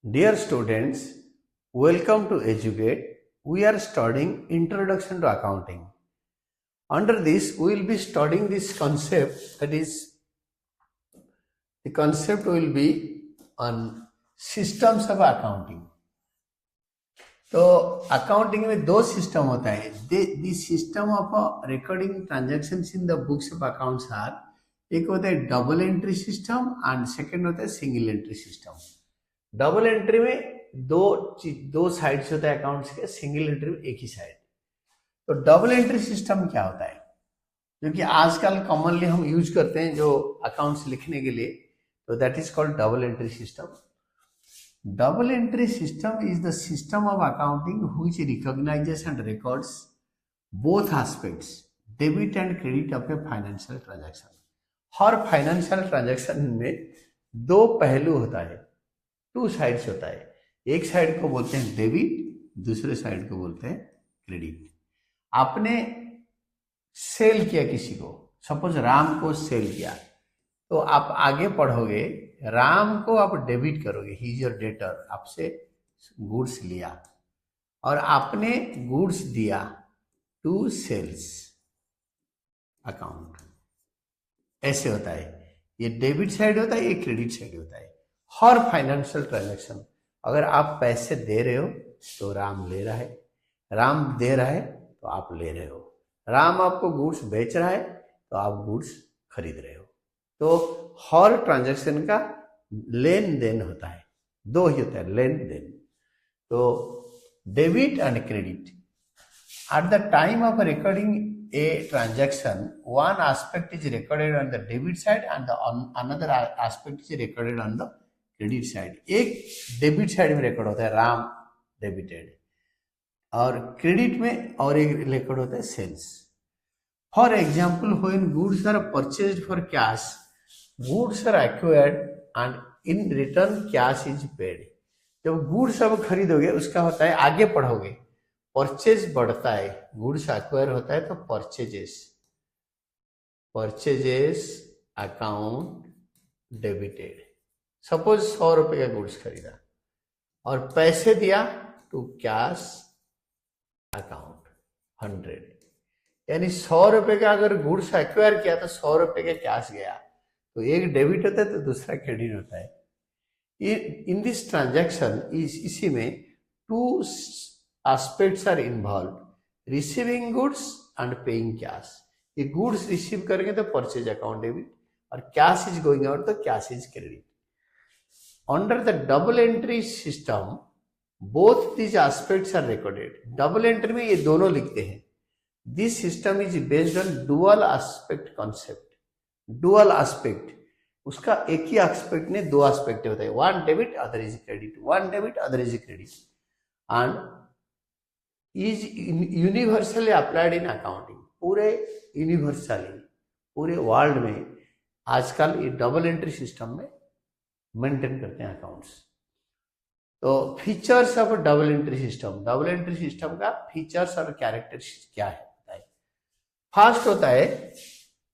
Dear students, welcome to Educate. We are studying Introduction to Accounting. Under this, we will be studying this concept, that is, the concept will be on systems of accounting. तो accounting में दो system होता है. The system of recording transactions in the books of accounts are, एक होता है double entry system and second होता है single entry system. Double entry में दो साइड्स होता है अकाउंट्स के, सिंगल एंट्री में एक ही साइड. तो डबल एंट्री सिस्टम क्या होता है, जो कि आजकल कॉमनली हम यूज करते हैं जो अकाउंट्स लिखने के लिए, तो that is called double entry system. Double entry system is the system of accounting which recognizes and records both aspects, debit and credit of a financial transaction. Her financial transaction में दो पहलू होता है, two sides होता है. एक side को बोलते हैं डेबिट, दूसरे साइड को बोलते हैं क्रेडिट. आपने सेल किया किसी को, सपोज राम को सेल किया, तो आप आगे पढ़ोगे राम को आप डेबिट करोगे, ही इज योर डेटर, आपसे गुड्स लिया और आपने गुड्स दिया टू सेल्स अकाउंट. ऐसे होता है. ये डेबिट साइड होता है, ये क्रेडिट साइड होता है. हर फाइनेंशियल ट्रांजैक्शन, अगर आप पैसे दे रहे हो तो राम ले रहा है, राम दे रहा है तो आप ले रहे हो, राम आपको गुड्स बेच रहा है तो आप गुड्स खरीद रहे हो. तो हर ट्रांजैक्शन का लेन देन होता है, दो ही होता है लेन देन. तो debit and credit. At the time of recording a transaction, one aspect is recorded on the debit side and another aspect is recorded on the credit side. एक डेबिट साइड में record होता है Ram debited, और credit में और एक record होता है sales. For example, when goods are purchased for cash, goods are acquired and in return cash is paid. जब गुड्स अब खरीदोगे उसका होता है, आगे पढ़ोगे, परचेज बढ़ता है, गुड्स एक्वायर होता है तो परचेजेस अकाउंट डेबिटेड. सपोज 100 रुपए का गुड्स खरीदा और पैसे दिया टू कैश अकाउंट 100, यानी 100 रुपए का अगर गुड्स एक्वायर किया तो 100 रुपए का कैश गया, तो एक डेबिट होता है तो दूसरा क्रेडिट होता है. इन दिस ट्रांजैक्शन इसी में two aspects are involve, receiving goods and paying cash. ये गुड्स रिसीव करेंगे तो परचेज अकाउंट डेबिट, और कैश इज गोइंग आउट तो cash is credit. Under the double entry system both this aspects are recorded. Double entry में ये दोनों लिखते हैं. This system is based on dual aspect concept. Dual aspect, उसका एक ही एस्पेक्ट ने दो एस्पेक्ट होता है, one debit other is credit, one debit other is credit, and is universally applied in accounting. पूरे यूनिवर्सली पूरे वर्ल्ड में आजकल ये डबल एंट्री सिस्टम में मेंटेन करते हैं अकाउंट्स. तो features of double entry system, double entry system का फीचर्स और कैरेक्टरिस्टिक्स क्या है. फर्स्ट होता है,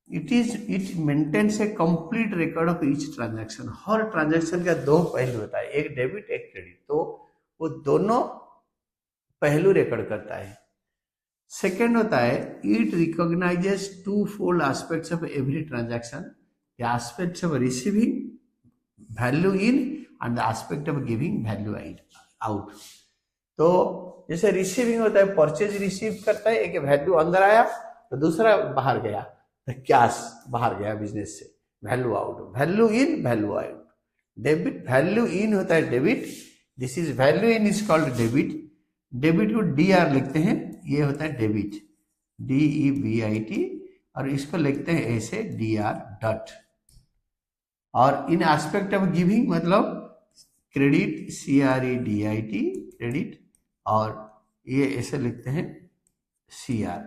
it maintains a complete record of each transaction. हर ट्रांजैक्शन का दो पहलू होता है, एक डेबिट एक क्रेडिट, तो वो दोनों पहलू रिकॉर्ड करता है. सेकेंड होता है, it recognizes twofold aspects of every transaction, the aspects of receiving value in and the aspect of giving value out. तो जैसे रिसीविंग होता है, परचेज रिसीव करता है, एक वैल्यू अंदर आया तो दूसरा बाहर गया, तो कैश बाहर गया बिजनेस से, value out, value in value out. Debit, value in होता है debit, this is value in is called debit. Debit को डी आर लिखते हैं, ये होता है डेबिट, DEBIT, और इसको लिखते हैं ऐसे DR डॉट. और इन एस्पेक्ट ऑफ गिविंग मतलब क्रेडिट, CREDIT क्रेडिट, और ये ऐसे लिखते हैं CR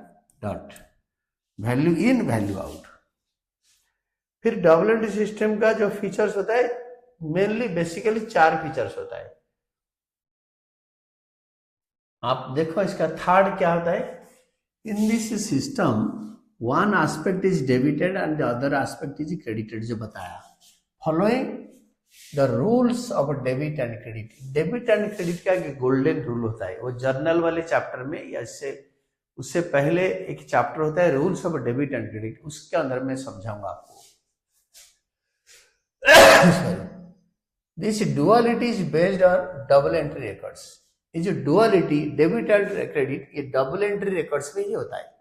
dot, value in value out. फिर डबल एंट्री सिस्टम का जो फीचर्स होता है, मेनली बेसिकली 4 फीचर्स होता है. आप देखो इसका थर्ड क्या होता है. In this system one aspect is debited and the other aspect is credited, जो बताया. Following the rules of debit and credit. Debit and credit का एक गोल्डन रूल होता है, वो जर्नल वाले चैप्टर में या इससे उससे पहले एक चैप्टर होता है rules of debit and credit, उसके अंदर मैं समझाऊंगा आपको। This duality is based on double entry records. ये जो डुअलिटी डेबिट एंड क्रेडिट ये डबल एंट्री रिकॉर्ड्स में ही होता है।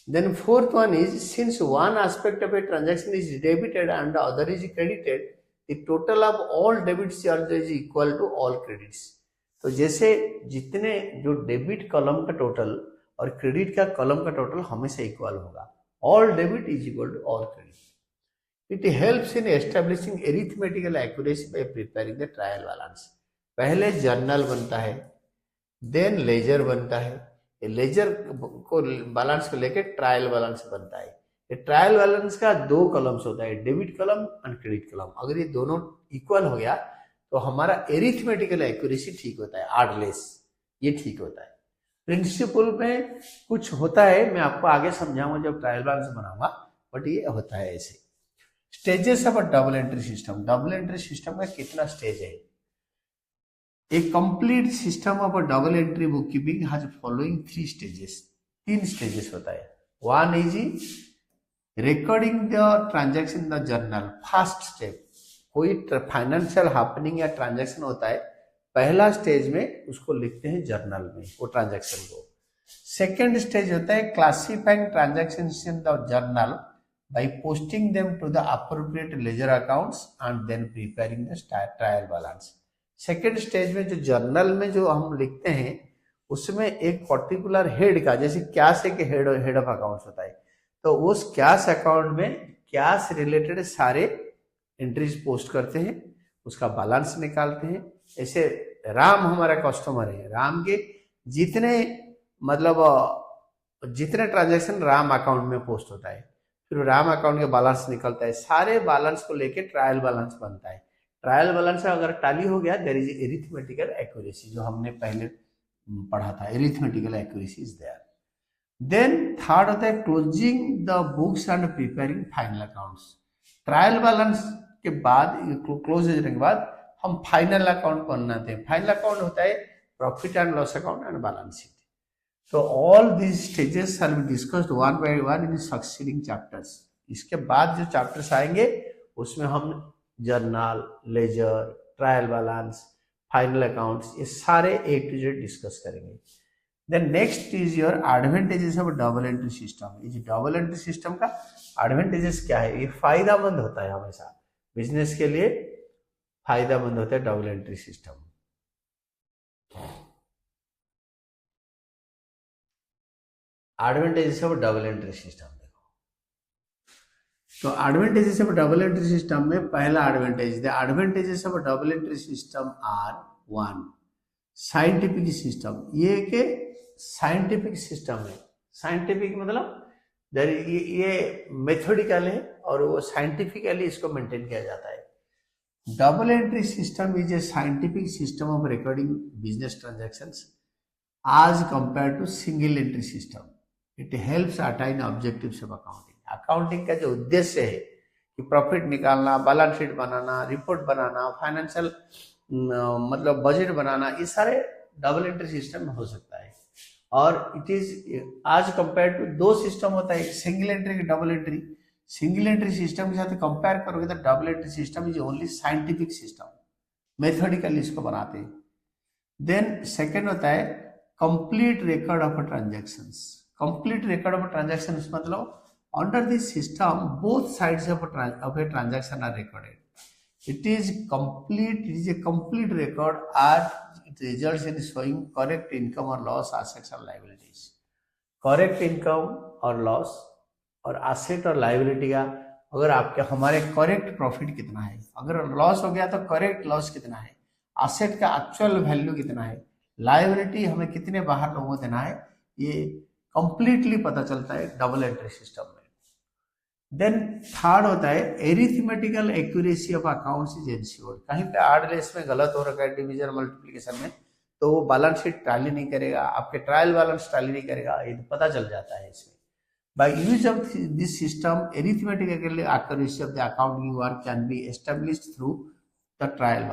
Then fourth one is, since one aspect of a transaction is debited and the other is credited, the total of all debit charges is equal to all credits. तो जैसे जितने जो debit column का total और credit का column का total हमेशा equal होगा। All debit is equal to all credit. It helps in establishing arithmetical accuracy by preparing the trial balance. पहले जर्नल बनता है, देन लेजर बनता है, लेजर को बैलेंस को लेके ट्रायल बैलेंस बनता है। ये ट्रायल बैलेंस का दो कॉलम्स होता है, डेबिट कॉलम और क्रेडिट कॉलम। अगर ये दोनों इक्वल हो गया तो हमारा एरिथमेटिकल एक्यूरेसी ठीक होता है, आर्डलेस ये ठीक होता है। प्रिंसिपल में कुछ होता है, मैं आपको आगे समझाऊंगा जब ट्रायल बैलेंस बनाऊंगा, बट ये होता है ऐसे। Stages of a double entry system. Double entry system का कितना स्टेज है? A complete system of a double entry bookkeeping has following three stages. तीन स्टेजेस होता है। One is recording the transaction in the journal. First step, कोई financial happening या transaction होता है, पहला स्टेज में उसको लिखते हैं जर्नल में वो ट्रांजैक्शन को। सेकेंड स्टेज होता है classifying transaction in the journal by posting them to the appropriate ledger accounts and then preparing the trial balance. Second stage में जो जर्नल में जो हम लिखते हैं उसमें एक पर्टिकुलर हेड का, जैसे कैश एक हेड ऑफ अकाउंट्स होता है, तो उस कैश अकाउंट में कैश रिलेटेड सारे एंट्रीज पोस्ट करते हैं, उसका बैलेंस निकालते हैं। ऐसे राम हमारा कस्टमर है, राम के जितने जितने ट्रांजैक्शन राम अकाउंट में पोस्ट होता है, फिर राम अकाउंट के बैलेंस निकलता है, सारे बैलेंस को लेके ट्रायल बैलेंस बनता है। ट्रायल बैलेंस अगर टैली हो गया, देयर इज एरिथमेटिकल एक्यूरेसी, जो हमने पहले पढ़ा था, arithmetical accuracy is there. Then third होता है closing the books and preparing final accounts. Trial balance के बाद, क्लोज करने के बाद हम फाइनल अकाउंट बनाते हैं। फाइनल अकाउंट होता है profit and loss account and balance sheet. तो all these stages are be discussed one by one in succeeding chapters. इसके बाद जो चैप्टर्स आएंगे उसमें हम journal, ledger, trial balance, final accounts, ये सारे ए टू जेड डिस्कस करेंगे। Then next is your advantages of double entry system. ये जो डबल एंट्री सिस्टम का एडवांटेजेस क्या है? ये फायदामंद होता है, हमेशा बिजनेस के लिए फायदामंद होता है double entry system. Advantages of double entry system, तो advantages of double entry system में पहला advantage, the advantages of double entry system are one, scientific system. ये के साइंटिफिक सिस्टम है। साइंटिफिक मतलब ये मेथोडिकल है और वो साइंटिफिकली इसको मेंटेन किया जाता है। Double entry system is a scientific system of recording business transactions as compared to single entry system. It helps attain objectives of accounting. Accounting का जो उद्देश्य है कि प्रॉफिट निकालना, बैलेंस शीट बनाना, रिपोर्ट बनाना, फाइनेंशियल बजट बनाना, ये सारे डबल एंट्री सिस्टम में हो सकता है। और इट इज आज कंपेयर टू दो सिस्टम होता है, सिंगल एंट्री की double entry. Single entry system के साथ कंपेयर करोगे तो double entry system is only scientific system, methodically इसको बनाते हैं। देन सेकेंड होता है complete record of transactions. Complete record of transactions मतलब under this system both sides of a transaction are recorded. It is a complete record as it results in showing correct income or loss, assets or liabilities. Correct income और loss और asset और liability का, अगर आपके हमारे correct profit कितना है, अगर लॉस हो गया तो करेक्ट लॉस कितना है, asset का एक्चुअल वैल्यू कितना है, liability हमें कितने बाहर लोगों को देना है, ये कंप्लीटली पता चलता है डबल एंट्री सिस्टम में। देन थर्ड होता है arithmetical accuracy of accounts is ensured. कहीं पे आर्डलेस में गलत हो रखा है डिवीजन मल्टीप्लिकेशन में, तो वो बैलेंस शीट टैली नहीं करेगा, आपके ट्रायल बैलेंस टैली नहीं करेगा, ये तो पता चल जाता है इसमें। By use of this system arithmetical accuracy of the accounting work can be established through the trial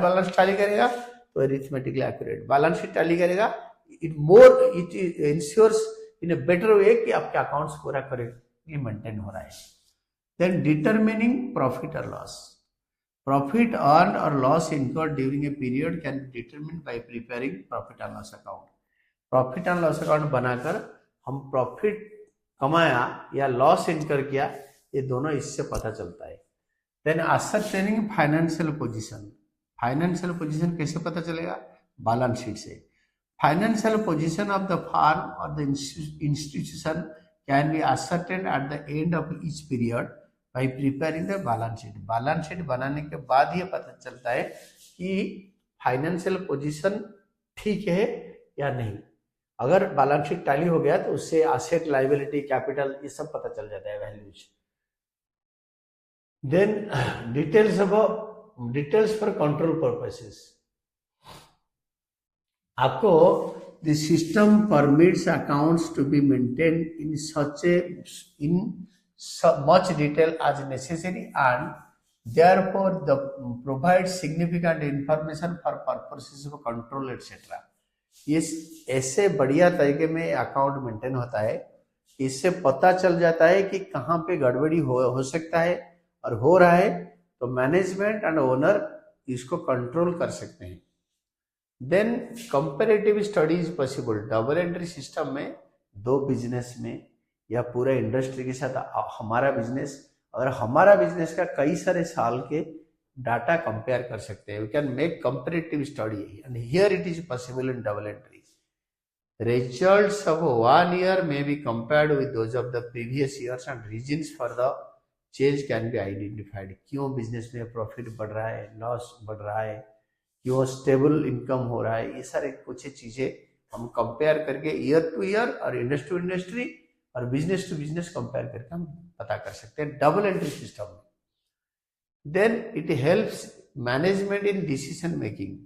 balance tally करेगा तो arithmetically accurate, balance sheet tally करेगा it ensures in a better way कि आपके अकाउंट्स पूरा correctly maintain हो रहा है। Then determining profit और loss, profit earned or loss incurred during a period can be determined by preparing profit and loss account। Profit and loss account बनाकर हम profit कमाया या लॉस इनकर किया, ये दोनों इससे पता चलता है। Then ascertaining financial position, financial position कैसे पता चलेगा? बैलेंस शीट से। Financial position of the firm और the institution can be ascertained at the end of each period by preparing the balance sheet. Balance sheet बनाने के बाद ये पता चलता है कि फाइनेंशियल पोजीशन ठीक है या नहीं। अगर बैलेंस शीट टैली हो गया तो उससे एसेट, लायबिलिटी, कैपिटल ये सब पता चल जाता है, values. Then details for control purposes, आपको the system permits accounts to be maintain in such in much detail as necessary and therefore the provides significant information for purposes of control etc। ये ऐसे बढ़िया तरीके में account maintain होता है, इससे पता चल जाता है कि कहाँ पे गड़बड़ी हो सकता है, और हो रहा है तो मैनेजमेंट एंड ओनर इसको कंट्रोल कर सकते हैं। Then comparative studies possible, double entry system में दो बिजनेस में या पूरे इंडस्ट्री के साथ हमारा बिजनेस, और हमारा बिजनेस का कई सारे साल के डाटा कंपेयर कर सकते हैं। We can make comparative study and here it is possible in double entry. Results of 1 year may be compared with those of the previous years and reasons for the change can be identified। क्यों business में profit बढ़ रहा है, loss बढ़ रहा है, क्यों stable income हो रहा है, ये सारे कुछ चीजें हम कंपेयर करके ईयर टू ईयर और इंडस्ट्री टू इंडस्ट्री और बिजनेस टू बिजनेस कंपेयर करके हम पता कर सकते हैं डबल एंट्री सिस्टम में। Then it helps management in decision making,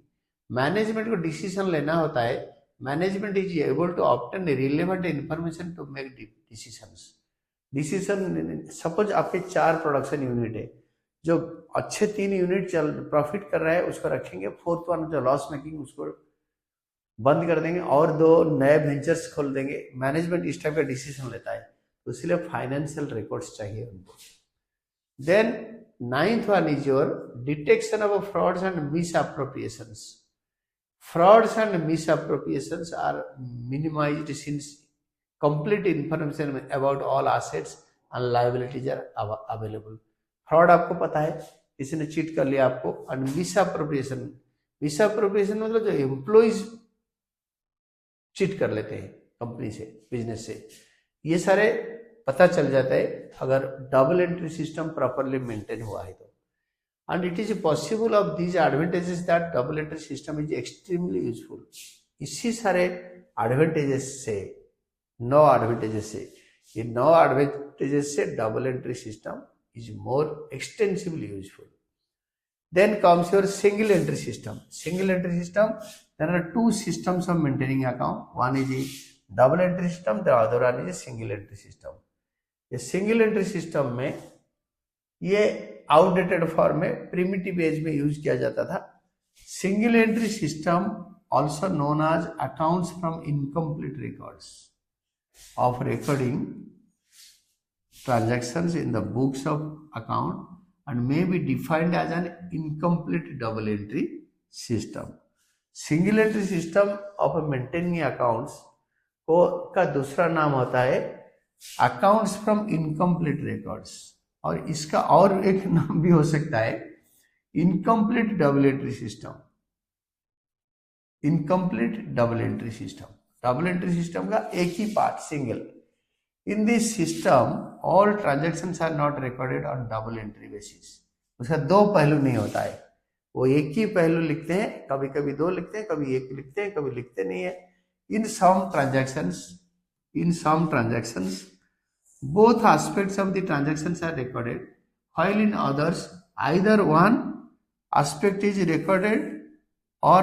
management को डिसीजन लेना होता है, management is able to obtain relevant information to make decisions. Decision, suppose आपके 4 प्रोडक्शन यूनिट है, जो अच्छे 3 यूनिट चल प्रॉफिट कर रहा है उसको रखेंगे, 4th वन जो लॉस मेकिंग उसको बंद कर देंगे और 2 नए वेंचर्स खोल देंगे। मैनेजमेंट इस टाइप का डिसीजन लेता है, तो इसलिए फाइनेंशियल रिकॉर्ड्स चाहिए उनको। Then 9th one is your detection of frauds and misappropriations. Frauds and misappropriations are minimised since complete information about all assets and liabilities are available. Fraud आपको पता है, किसी ने चीट कर लिया आपको, एंड मिसअप्रोप्रिएशन, मिसअप्रोप्रिएशन मतलब जो एम्प्लॉइज चीट कर लेते हैं कंपनी से, बिजनेस से, ये सारे पता चल जाता है अगर double entry system properly maintain हुआ है तो। And it is possible of these advantages that double entry system is extremely useful. इसी सारे एडवांटेजेस से, 9 एडवांटेजेस से, ये 9 एडवांटेजेस से double entry system is more extensively useful. Then comes your single entry system. Single entry system, there are 2 systems of maintaining account. One is a double entry system, the other one is a single entry system. ये single entry system में ये outdated form में primitive age में use किया जाता था। Single entry system also known as accounts from incomplete records of recording transactions in the books of account and may be defined as an incomplete double entry system। Single entry system of maintaining accounts को का दूसरा नाम होता है accounts from incomplete records, और इसका और एक नाम भी हो सकता है incomplete double entry system। incomplete double entry system, double entry system का एक ही part single। In this system, all transactions are not recorded on double entry basis। उसका 2 पहलू नहीं होता है, वो एक ही पहलू लिखते हैं, कभी कभी 2 लिखते हैं, कभी 1 लिखते हैं, कभी लिखते नहीं है। In some transactions, both aspects of the transactions are recorded, while in others, either one aspect is recorded or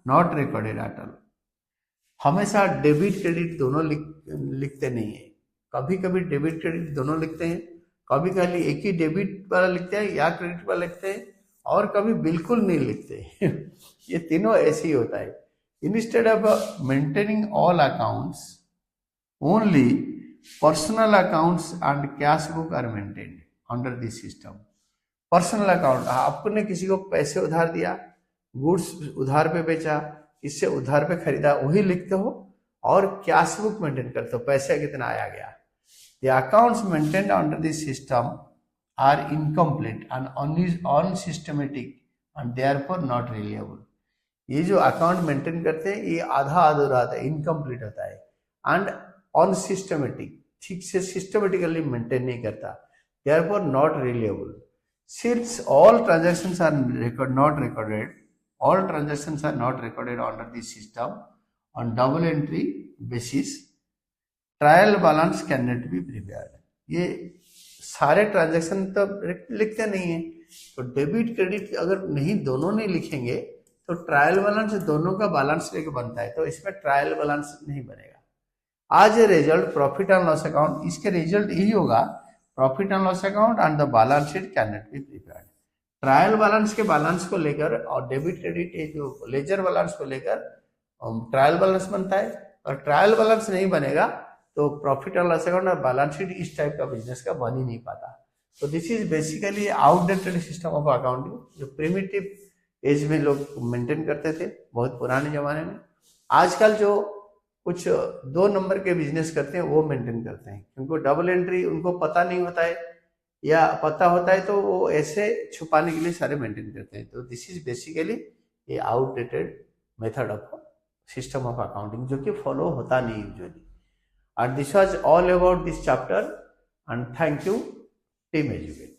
not recorded at all। हमेशा डेबिट क्रेडिट दोनों लिखते नहीं है, कभी कभी डेबिट क्रेडिट दोनों लिखते हैं, कभी कभी एक ही डेबिट वाला लिखते हैं या क्रेडिट वाला लिखते हैं, और कभी बिल्कुल नहीं लिखते ये तीनों ऐसे ही होता है। Instead of maintaining all accounts only personal accounts and cash book are maintained under this system. Personal account, आपने किसी को पैसे उधार दिया, गुड्स उधार पे बेचा, इससे उधार पे खरीदा, वही लिखते हो और कैश बुक मेंटेन करते हो, पैसा कितना आया गया। The accounts maintained under this system are incomplete and unsystematic and therefore not reliable. ये जो अकाउंट मेंटेन करते हैं ये आधा अधूरा होता है, इनकम्प्लीट होता है एंड अनसिस्टमेटिक, ठीक से सिस्टमेटिकली मेंटेन नहीं करता, therefore not reliable. Since all transactions are not recorded under this system on double entry basis, trial balance cannot be prepared। ये सारे ट्रांजैक्शन तो लिखते नहीं है, तो डेबिट क्रेडिट अगर नहीं दोनों नहीं लिखेंगे तो ट्रायल बैलेंस दोनों का बैलेंस लेके बनता है, तो इसमें ट्रायल बैलेंस नहीं बनेगा। आज result profit and loss account, इसके रिजल्ट यही होगा, profit and loss account and the balance sheet can not be prepared. Trial balance के बैलेंस को लेकर और डेबिट क्रेडिट ये जो लेजर बैलेंस को लेकर ट्रायल बैलेंस बनता है, और ट्रायल बैलेंस नहीं बनेगा तो प्रॉफिट एंड लॉस अकाउंट और बैलेंस शीट इस टाइप का बिजनेस का बन ही नहीं पाता। तो this is basically outdated system of accounting, जो प्रिमिटिव एज में लोग मेंटेन करते थे बहुत पुराने जमाने में। आजकल जो कुछ 2 नंबर के बिजनेस करते हैं वो मेंटेन करते हैं, क्योंकि डबल एंट्री उनको पता नहीं होता है, या पता होता है तो वो ऐसे छुपाने के लिए सारे मेंटेन करते हैं। तो दिस इज बेसिकली ये outdated method of system of accounting, जो कि फॉलो होता नहीं usually. And this was all about this chapter, and thank you, Team Educate.